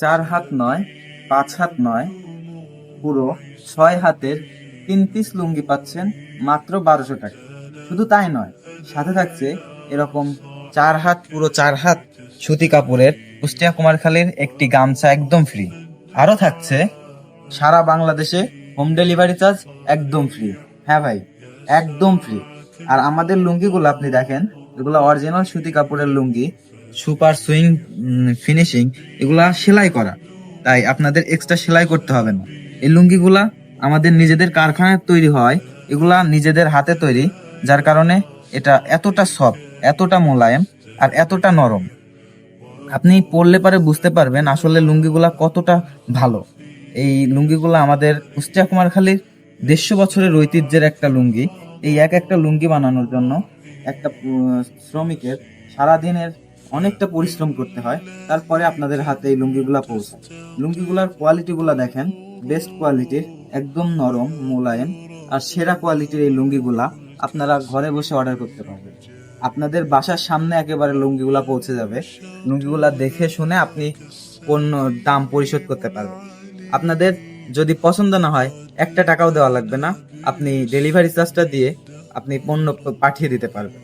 4 হাত নয়, 5 হাত নয়, পুরো 6 হাতের 3 পিস লুঙ্গি পাচ্ছেন মাত্র 1200 টাকা। শুধু তাই নয়, সাথে থাকছে এরকম 4 হাত, পুরো 4 হাত সুতি কাপড়ের কুষ্টিয়া কুমারখালীর একটি গামছা একদম ফ্রি। আরো থাকছে সারা বাংলাদেশে হোম ডেলিভারি চার্জ একদম ফ্রি। হ্যাঁ ভাই, একদম ফ্রি। আর আমাদের লুঙ্গিগুলো আপনি দেখেন, এগুলো অরিজিনাল সুতি কাপড়ের লুঙ্গি, সুপার সুইং ফিনিশিং, এগুলা সেলাই করা, তাই আপনাদের এক্সট্রা সেলাই করতে হবে না। এই লুঙ্গিগুলা আমাদের নিজেদের কারখানায় তৈরি হয়, এগুলা নিজেদের হাতে তৈরি, যার কারণে এটা এতটা সফট, এতটা মোলায়েম, আর এতটা নরম। আপনি পরলে পারে বুঝতে পারবেন আসলে লুঙ্গিগুলা কতটা ভালো। এই লুঙ্গিগুলা আমাদের কুষ্টিয়া কুমারখালীর 150 বছরের ঐতিহ্যের একটা লুঙ্গি। এই এক একটা লুঙ্গি বানানোর জন্য একটা শ্রমিকের সারাদিনের অনেকটা পরিশ্রম করতে হয়, তারপরে আপনাদের হাতে এই লুঙ্গিগুলা পৌঁছায়। লুঙ্গিগুলার কোয়ালিটিগুলা দেখেন, বেস্ট কোয়ালিটির, একদম নরম মোলায়েম, আর সেরা কোয়ালিটির এই লুঙ্গিগুলা আপনারা ঘরে বসে অর্ডার করতে পারবেন। আপনাদের বাসার সামনে একেবারে লুঙ্গিগুলা পৌঁছে যাবে। লুঙ্গিগুলা দেখে শুনে আপনি পণ্য দাম পরিশোধ করতে পারবেন। আপনাদের যদি পছন্দ না হয়, একটা টাকাও দেওয়া লাগবে না, আপনি ডেলিভারি চার্জটা দিয়ে আপনি পণ্য পাঠিয়ে দিতে পারবেন।